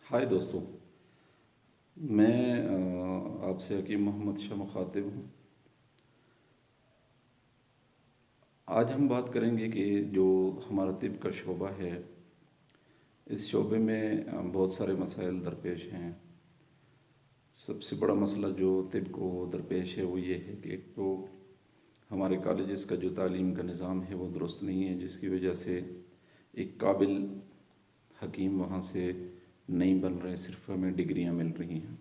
हाय दोस्तों। मैं आपसे हकीम मोहम्मद शाह मुखातिब हूँ। आज हम बात करेंगे कि जो हमारा तिब का शोबा है, इस शोबे में बहुत सारे मसाइल दरपेश हैं। सबसे बड़ा मसला जो तिब को दरपेश है वो ये है कि एक तो हमारे कॉलेजेस का जो तालीम का निज़ाम है वो दुरुस्त नहीं है, जिसकी वजह से एक काबिल हकीम वहाँ से नहीं बन रहे, सिर्फ हमें डिग्रियाँ मिल रही हैं।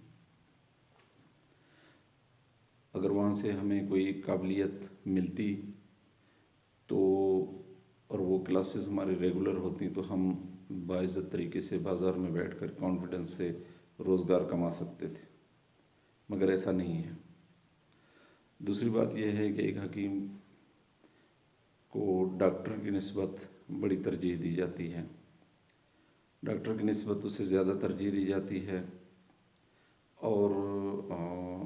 अगर वहाँ से हमें कोई काबिलियत मिलती तो और वो क्लासेस हमारी रेगुलर होती तो हम बाइज़्ज़त तरीके से बाज़ार में बैठकर कॉन्फिडेंस से रोज़गार कमा सकते थे, मगर ऐसा नहीं है। दूसरी बात यह है कि एक हकीम को डॉक्टर की निस्बत बड़ी तरजीह दी जाती है, डॉक्टर की निस्बत उससे ज़्यादा तरजीह दी जाती है, और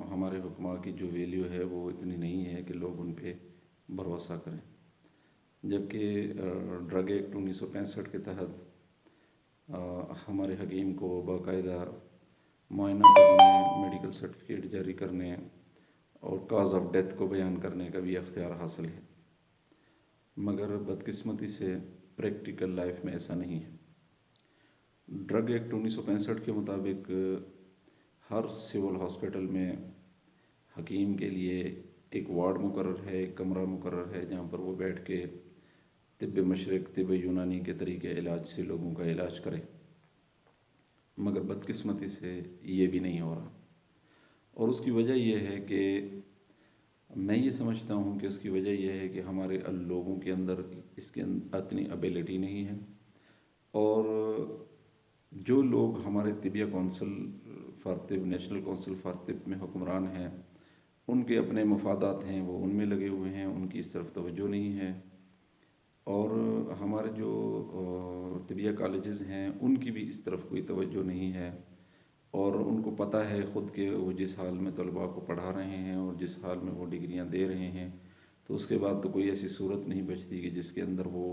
हमारे हुक्मा की जो वैल्यू है वो इतनी नहीं है कि लोग उन पर भरोसा करें। जबकि ड्रग एक्ट 1965 के तहत हमारे हकीम को बाकायदा मुआयना करने, मेडिकल सर्टिफिकेट जारी करने और काज ऑफ डेथ को बयान करने का भी अख्तियार हासिल है, मगर बदकिस्मती से प्रैक्टिकल लाइफ में ऐसा नहीं है। ड्रग एक्ट 1965 के मुताबिक हर सिविल हॉस्पिटल में हकीम के लिए एक वार्ड मुकर्रर है, एक कमरा मुकर्रर है, जहाँ पर वो बैठ के तिब्ब मशरक़, तिब्ब यूनानी के तरीके इलाज से लोगों का इलाज करें, मगर बदकिस्मती से ये भी नहीं हो रहा। और उसकी वजह यह है कि मैं ये समझता हूँ कि उसकी वजह यह है कि हमारे लोगों के अंदर इसके इतनी एबिलिटी नहीं है, और जो लोग हमारे तिबिया कौंसिल फॉर तिब, नेशनल कौंसिल फॉर तिब में हुक्मरान हैं, उनके अपने मफादात हैं, वो उनमें लगे हुए हैं, उनकी इस तरफ तवज्जो नहीं है। और हमारे जो तिबिया कॉलेजेस हैं उनकी भी इस तरफ कोई तवज्जो नहीं है, और उनको पता है ख़ुद के वो जिस हाल में तलबा को पढ़ा रहे हैं और जिस हाल में वो डिग्रियां दे रहे हैं, तो उसके बाद तो कोई ऐसी सूरत नहीं बचती कि जिसके अंदर वो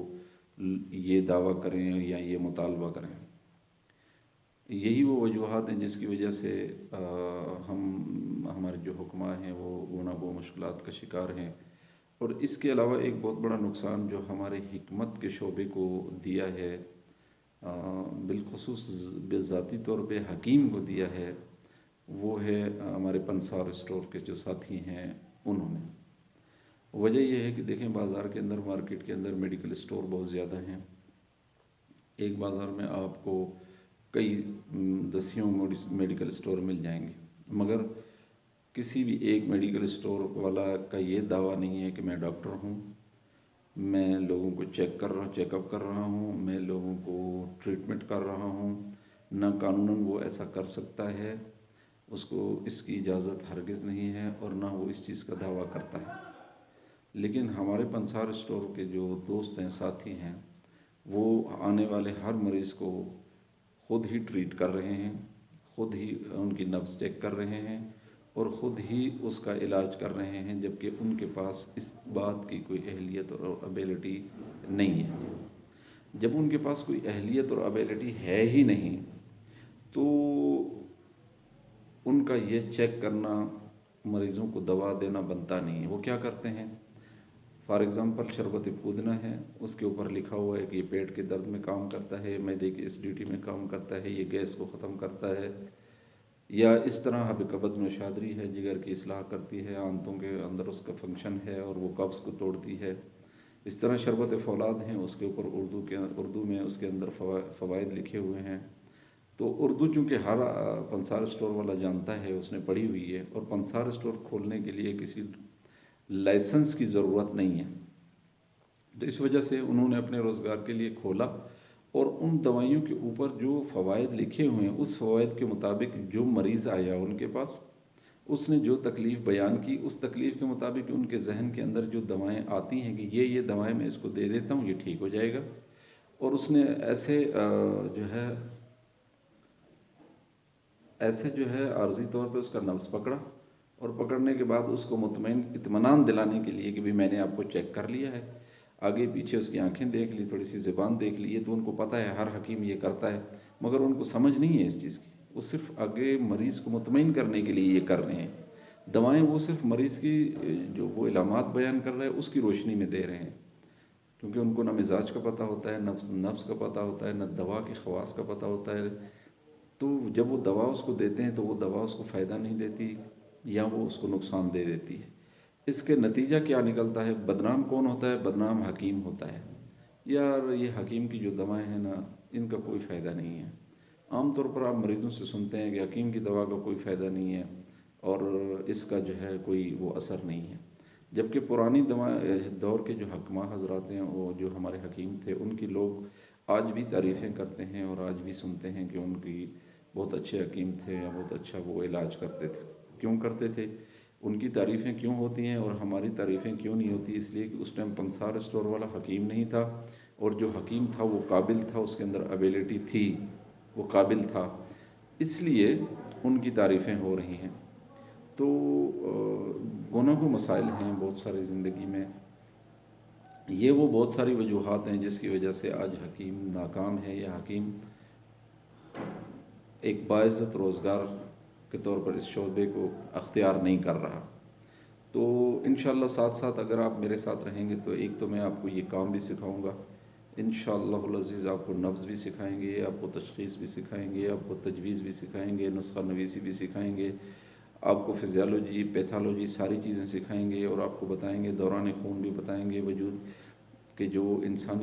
ये दावा करें या ये मुतालबा करें। यही वो वजूहात हैं जिसकी वजह से हम हमारे जो हुक्मा हैं वो गुना गो मुश्किलात का शिकार हैं। और इसके अलावा एक बहुत बड़ा नुकसान जो हमारे हिकमत के शोबे को दिया है, बिलखुसूस ज़ाती तौर पे हकीम को दिया है, वो है हमारे पंसार स्टोर के जो साथी हैं उन्होंने। वजह यह है कि देखें, बाज़ार के अंदर, मार्केट के अंदर मेडिकल स्टोर बहुत ज़्यादा हैं। एक बाज़ार में आपको कई दसियों मेडिकल स्टोर मिल जाएंगे, मगर किसी भी एक मेडिकल स्टोर वाला का ये दावा नहीं है कि मैं डॉक्टर हूँ, मैं लोगों को चेकअप कर रहा हूँ, मैं लोगों को ट्रीटमेंट कर रहा हूँ। ना कानूनन वो ऐसा कर सकता है, उसको इसकी इजाज़त हरगिज़ नहीं है, और ना वो इस चीज़ का दावा करता है। लेकिन हमारे पंसार स्टोर के जो दोस्त हैं, साथी हैं, वो आने वाले हर मरीज़ को ख़ुद ही ट्रीट कर रहे हैं, ख़ुद ही उनकी नब्ज़ चेक कर रहे हैं और ख़ुद ही उसका इलाज कर रहे हैं, जबकि उनके पास इस बात की कोई अहलियत और एबिलिटी नहीं है। जब उनके पास कोई अहलियत और एबिलिटी है ही नहीं, तो उनका ये चेक करना, मरीज़ों को दवा देना बनता नहीं है। वो क्या करते हैं, फॉर एग्ज़ाम्पल शरबत पुदीना है, उसके ऊपर लिखा हुआ है कि ये पेट के दर्द में काम करता है, मैदे की एसिडिटी में काम करता है, ये गैस को ख़त्म करता है, या इस तरह हब कब्ज़ नौशादरी है, जिगर की इस्लाह करती है, आंतों के अंदर उसका फंक्शन है और वो कब्ज़ को तोड़ती है। इस तरह शरबत फौलाद हैं, उसके ऊपर उर्दू में उसके अंदर फ़वाइद लिखे हुए हैं। तो उर्दू चूँकि हर पंसार स्टोर वाला जानता है, उसने पढ़ी हुई है, और पंसार स्टोर खोलने के लिए किसी लाइसेंस की ज़रूरत नहीं है। तो इस वजह से उन्होंने अपने रोज़गार के लिए खोला, और उन दवाइयों के ऊपर जो फ़वाइद लिखे हुए हैं, उस फ़वाइद के मुताबिक जो मरीज़ आया उनके पास, उसने जो तकलीफ़ बयान की, उस तकलीफ़ के मुताबिक उनके जहन के अंदर जो दवाएं आती हैं कि ये दवाएं मैं इसको दे देता हूँ, ये ठीक हो जाएगा, और उसने ऐसे जो है आर्जी तौर पे उसका नब्ज़ पकड़ा, और पकड़ने के बाद उसको मुतमईन इत्मीनान दिलाने के लिए कि भाई मैंने आपको चेक कर लिया है, آگے پیچھے اس کی آنکھیں دیکھ لی، تھوڑی سی زبان دیکھ لی، یہ تو ان کو پتہ ہے ہر حکیم یہ کرتا ہے، مگر ان کو سمجھ نہیں ہے اس چیز کی. وہ صرف آگے مریض کو مطمئن کرنے کے لیے یہ کر رہے ہیں. دوائیں وہ صرف مریض کی جو وہ علامات بیان کر رہے ہیں اس کی روشنی میں دے رہے ہیں، کیونکہ ان کو نہ مزاج کا پتہ ہوتا ہے، نفس کا پتہ ہوتا ہے، نہ دوا کے خواص کا پتہ ہوتا ہے. تو جب وہ دوا اس کو دیتے ہیں تو وہ دوا اس کو فائدہ نہیں دیتی یا وہ اس کو نقصان دے دیتی ہے. اس کے نتیجہ کیا نکلتا ہے؟ بدنام کون ہوتا ہے؟ بدنام حکیم ہوتا ہے. یار یہ حکیم کی جو دوائیں ہیں نا، ان کا کوئی فائدہ نہیں ہے. عام طور پر آپ مریضوں سے سنتے ہیں کہ حکیم کی دوا کا کوئی فائدہ نہیں ہے اور اس کا جو ہے کوئی وہ اثر نہیں ہے. جبکہ پرانی دور کے جو حکماں حضرات ہیں، وہ جو ہمارے حکیم تھے، ان کی لوگ آج بھی تعریفیں کرتے ہیں اور آج بھی سنتے ہیں کہ ان کی بہت اچھے حکیم تھے یا بہت اچھا وہ علاج کرتے تھے. کیوں کرتے تھے؟ ان کی تعریفیں کیوں ہوتی ہیں اور ہماری تعریفیں کیوں نہیں ہوتی؟ اس لیے کہ اس ٹائم پنسار اسٹور والا حکیم نہیں تھا، اور جو حکیم تھا وہ قابل تھا، اس کے اندر ایبیلٹی تھی، وہ قابل تھا، اس لیے ان کی تعریفیں ہو رہی ہیں. تو گناہ و مسائل ہیں بہت سارے زندگی میں. یہ وہ بہت ساری وجوہات ہیں جس کی وجہ سے آج حکیم ناکام ہے یا حکیم ایک باعزت روزگار کے طور پر اس شعبے کو اختیار نہیں کر رہا. تو انشاءاللہ ساتھ ساتھ اگر آپ میرے ساتھ رہیں گے تو ایک تو میں آپ کو یہ کام بھی سکھاؤں گا انشاءاللہ العزیز. آپ کو نبض بھی سکھائیں گے، آپ کو تشخیص بھی سکھائیں گے، آپ کو تجویز بھی سکھائیں گے، نسخہ نویسی بھی سکھائیں گے، آپ کو فزیالوجی، پیتھالوجی ساری چیزیں سکھائیں گے، اور آپ کو بتائیں گے دوران خون بھی بتائیں گے، وجود کہ جو انسان